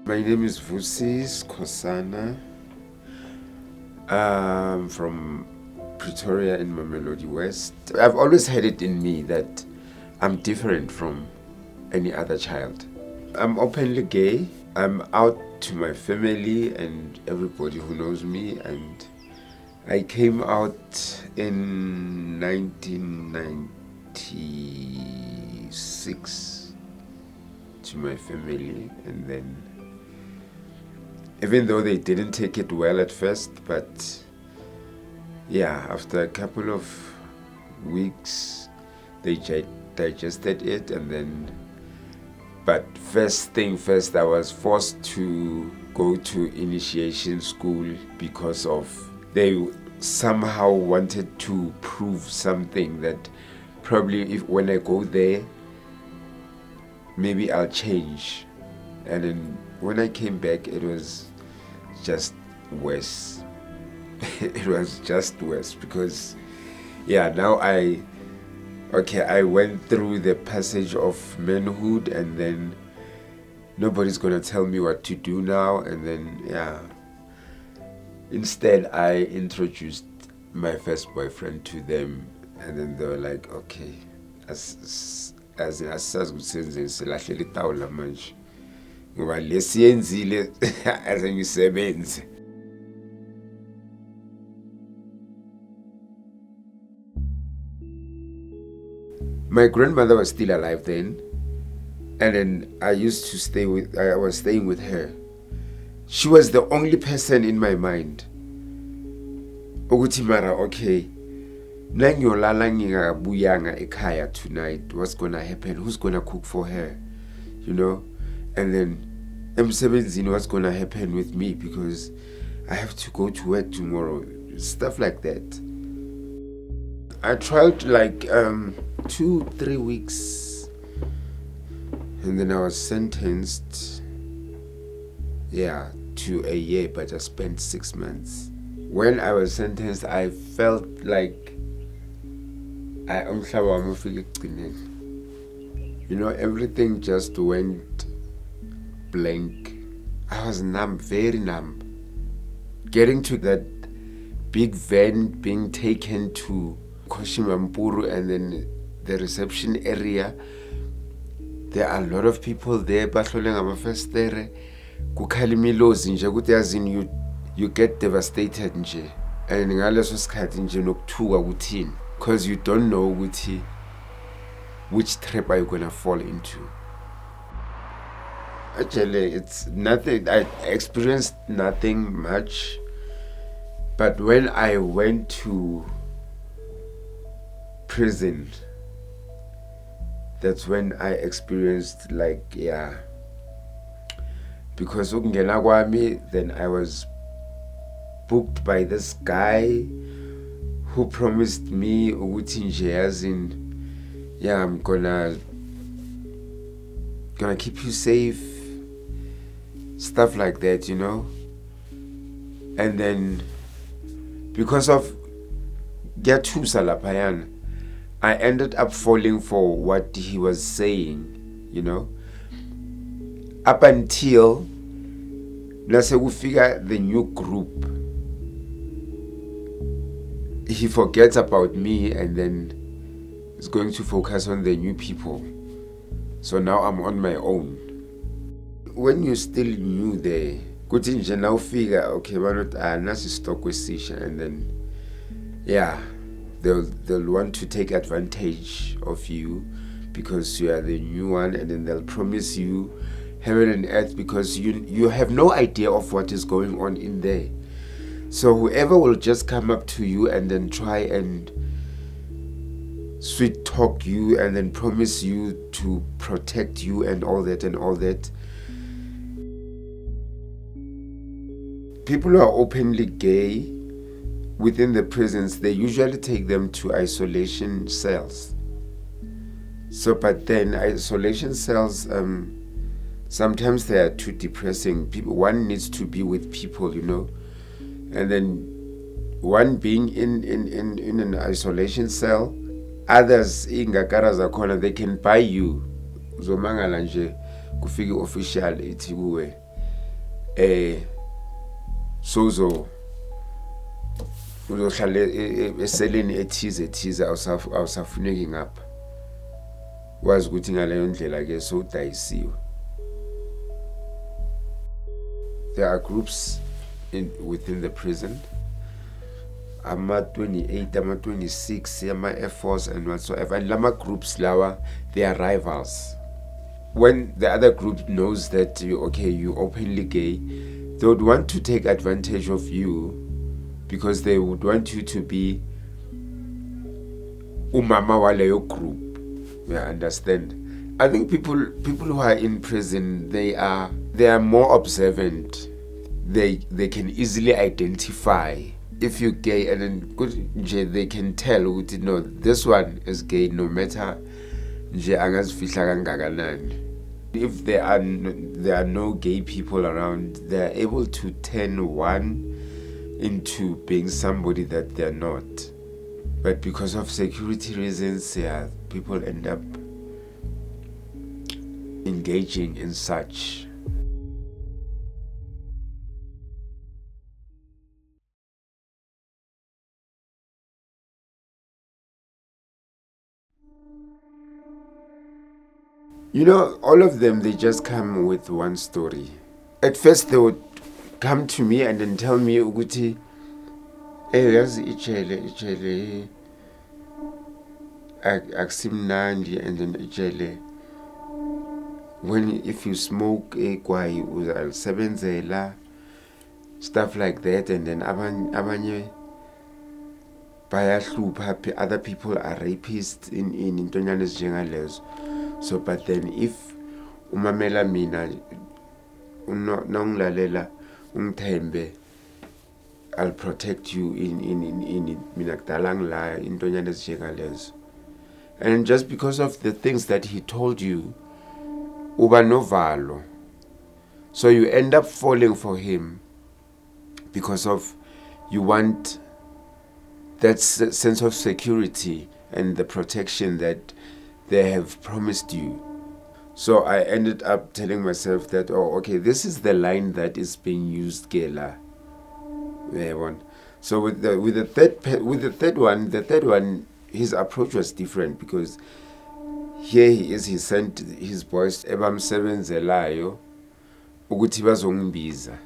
My name is Vusi Skosana. I'm from Pretoria in Mamelodi West. I've always had it in me that I'm different from any other child. I'm openly gay. I'm out to my family and everybody who knows me, and I came out in 1996 to my family, and then even though they didn't take it well at first, but yeah, after a couple of weeks they digested it, and then but first thing first, I was forced to go to initiation school because of they somehow wanted to prove something that probably if when I go there maybe I'll change. And then when I came back, it was just worse. It was just worse because now I went through the passage of manhood, and then nobody's gonna tell me what to do now. And then instead I introduced my first boyfriend to them, and then they were like, okay, as silahlele itawula manje ngoba lesiyenzile asengisebenze. My grandmother was still alive then, and then I was staying with her. She was the only person in my mind. Ukuthi mara, okay, nangiyolala ngingabuyanga ekhaya tonight, what's gonna happen? Who's gonna cook for her? And then emsebenzini, what's gonna happen with me because I have to go to work tomorrow. Stuff like that. I tried like 2-3 weeks, and then I was sentenced to a year, but I spent 6 months. When I was sentenced, I felt like everything just went blank. I was numb, very numb. Getting to that big van, being taken to Kgosi Mampuru, and then the reception area, there are a lot of people there bahlole ngamafestere kukhalimelozi nje ukuthi yazini you get devastated nje, and ngaleso sikhathi nje nokuthuka kuthini because you don't know ukuthi which trap are you gonna fall into. Actually, it's nothing. I experienced nothing much, but when I went to prison, that's when I experienced because ukungena kwami, then I was booked by this guy who promised me ukuthi nje yazini I'm gonna keep you safe, stuff like that, and then because of Gyathusa laphayana, I ended up falling for what he was saying, up until figure the new group. He forgets about me and then is going to focus on the new people. So now I'm on my own. When you're still new there, kuthi nje now figure, okay, nasi stock with Sisha, and then they'll want to take advantage of you because you are the new one, and then they'll promise you heaven and earth because you have no idea of what is going on in there. So whoever will just come up to you and then try and sweet talk you and then promise you to protect you and all that. People who are openly gay within the prisons, they usually take them to isolation cells. So, but then isolation cells, sometimes they are too depressing. One needs to be with people, and then one being in an isolation cell, others ingakara zakhona, they can buy you zomangala nje kufika official ithi kuwe sozo uzohlala eseleni ethize awusafuneki ngapha, wazi ukuthi ngaleyo ndlela ke sowudayisiwe. There are groups within the prison, ama-28, ama-26, ama-Air Force and whatsoever, and lama groups lawa, they are rivals. When the other group knows that you openly gay, they would want to take advantage of you because they would want you to be umama waleyo group. You understand? I think people who are in prison, they are more observant. They can easily identify if you're gay, and then they can tell, no, this one is gay no matter angazifihla kangakanani. If there are no gay people around, they are able to turn one into being somebody that they're not. But because of security reasons, people end up engaging in such. All of them, they just come with one story. At first, they would come to me and then tell me, Uguti, yazi ijele akusimnandi, and then ijele, if you smoke kwai uzalisebenzela, stuff like that. And then abanye bayahlupha, other people are rapists in intonyana ezinjengalezo. So but then if umamela mina nongilalela ungithembe, I'll protect you in mina kudala ngilaya intonyana ezinjengalezo. And just because of the things that he told you, uba novalo, so you end up falling for him because of you want that sense of security and the protection that they have promised you. So I ended up telling myself that, this is the line that is being used, Gela. So with the third one, his approach was different, because here he sent his boys ebamsebenzelayo ukuthi bazongibiza.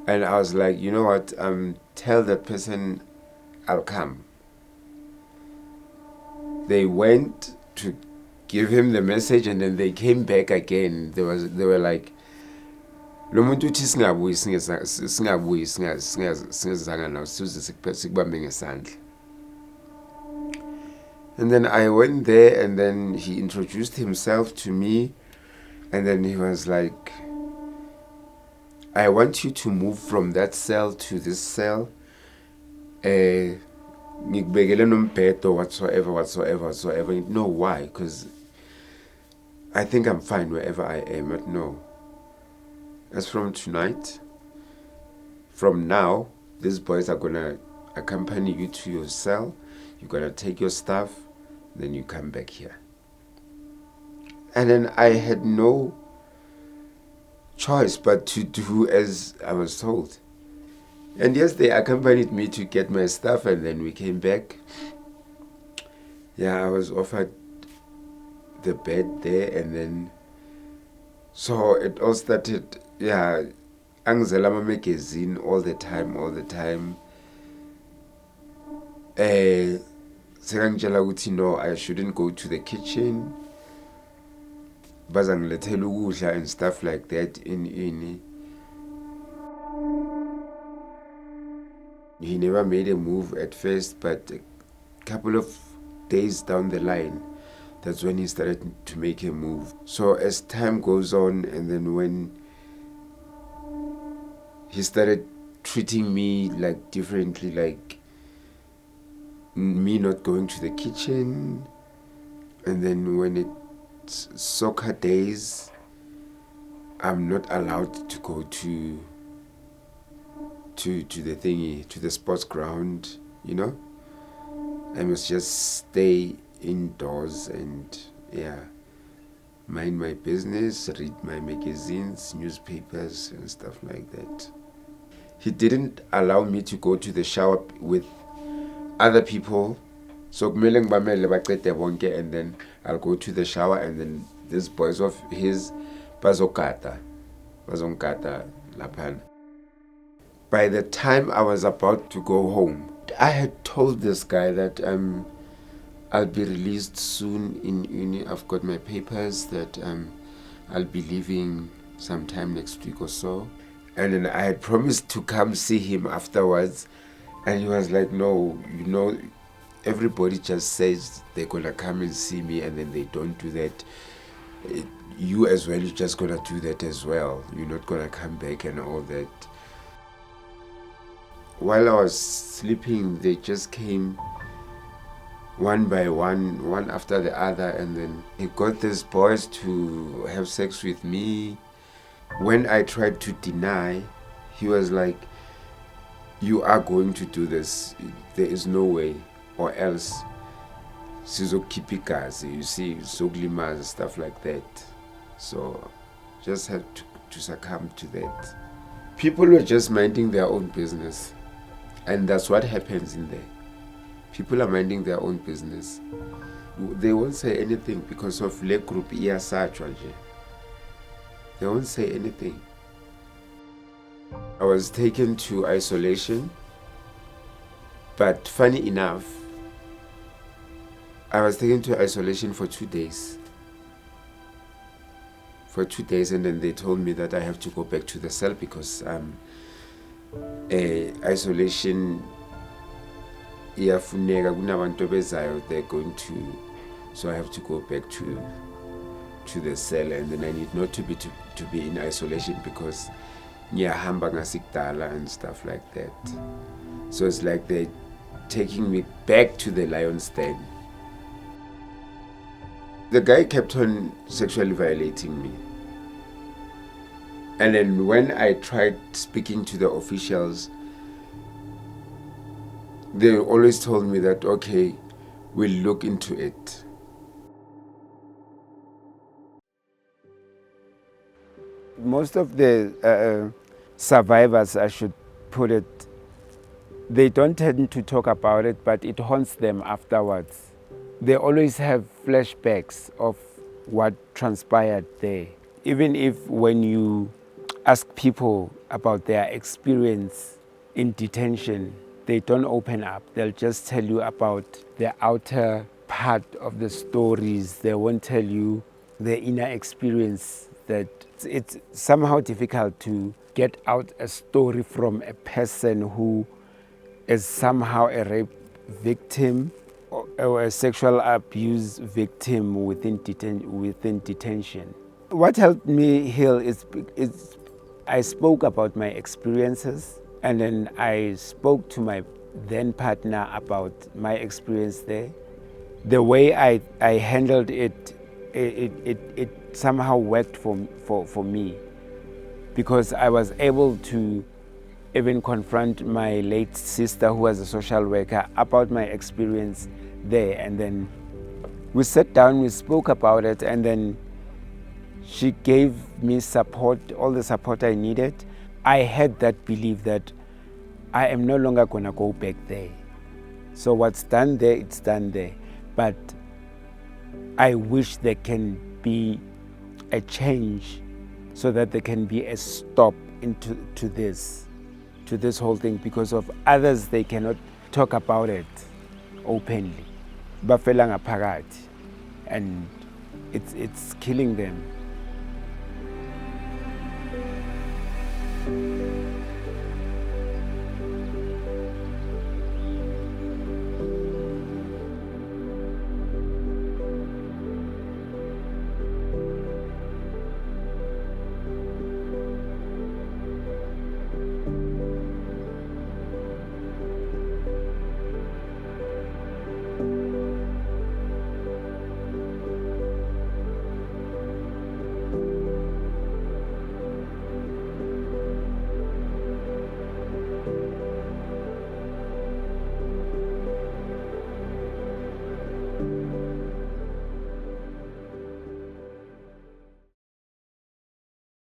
And I was like, you know what, tell that person I'll come. They went to give him the message, and then they came back again. They were like, lo muntu uthi singabuyi singazanga nawo sikubambe ngesandla. And then I went there, and then he introduced himself to me, and then he was like, I want you to move from that cell to this cell. Ngikubekele nombhedo whatsoever. No, why? Because I think I'm fine wherever I am. But no. As from tonight, from now, these boys are gonna accompany you to your cell. You're gonna take your stuff, then you come back here. And then I had no choice but to do as I was told. And yes, they accompanied me to get my stuff, and then we came back. I was offered the bed there, and then so it all started. Angizela magazine all the time. Sekangitshela ukuthi no, I shouldn't go to the kitchen. Bazangilethela ukudla and stuff like that in. He never made a move at first, but a couple of days down the line, that's when he started to make a move. So as time goes on, and then when he started treating me like differently, like me not going to the kitchen, and then when it's soccer days, I'm not allowed to go to the thingy, to the sports ground, I must just stay indoors, and mind my business, read my magazines, newspapers, and stuff like that. He didn't allow me to go to the shower with other people. So kumele ngibamele baqede bonke, and then I'll go to the shower, and then these boys of his bazongata laphana. By the time I was about to go home, I had told this guy that I'll be released soon in uni. I've got my papers that I'll be leaving sometime next week or so. And then I had promised to come see him afterwards. And he was like, no, everybody just says they're going to come and see me, and then they don't do that. You as well, you're just going to do that as well. You're not going to come back and all that. While I was sleeping, they just came one by one after the other, and then he got these boys to have sex with me. When I tried to deny, he was like, you are going to do this. There is no way, or else sizokhipha igazi, you see, zokulimaza, stuff like that. So just had to succumb to that. People were just minding their own business, and that's what happens in there. People are minding their own business. They won't say anything because of le group iyasatshwa nje. They won't say anything. I was taken to isolation, but funny enough, I was taken to isolation for 2 days. For 2 days, and then they told me that I have to go back to the cell because isolation iyafuneka kunabantu abezayo, they're going to, so I have to go back to the cell, and then I need not to be in isolation because ngiyahamba ngasikudala and stuff like that. So it's like they're taking me back to the lion's den. The guy kept on sexually violating me. And then when I tried speaking to the officials, they always told me that, okay, we'll look into it. Most of the survivors, I should put it, they don't tend to talk about it, but it haunts them afterwards. They always have flashbacks of what transpired there. Even if when you ask people about their experience in detention, they don't open up. They'll just tell you about the outer part of the stories. They won't tell you the inner experience. That it's somehow difficult to get out a story from a person who is somehow a rape victim or a sexual abuse victim within detention. What helped me heal is I spoke about my experiences, and then I spoke to my then partner about my experience there. The way I handled it somehow worked for me, because I was able to even confront my late sister, who was a social worker, about my experience there. And then we sat down, we spoke about it, and then she gave me support, all the support I needed. I had that belief that I am no longer gonna go back there. So what's done there, it's done there. But I wish there can be a change so that there can be a stop to this whole thing, because of others, they cannot talk about it openly. Bafela ngaphakathi, and it's killing them.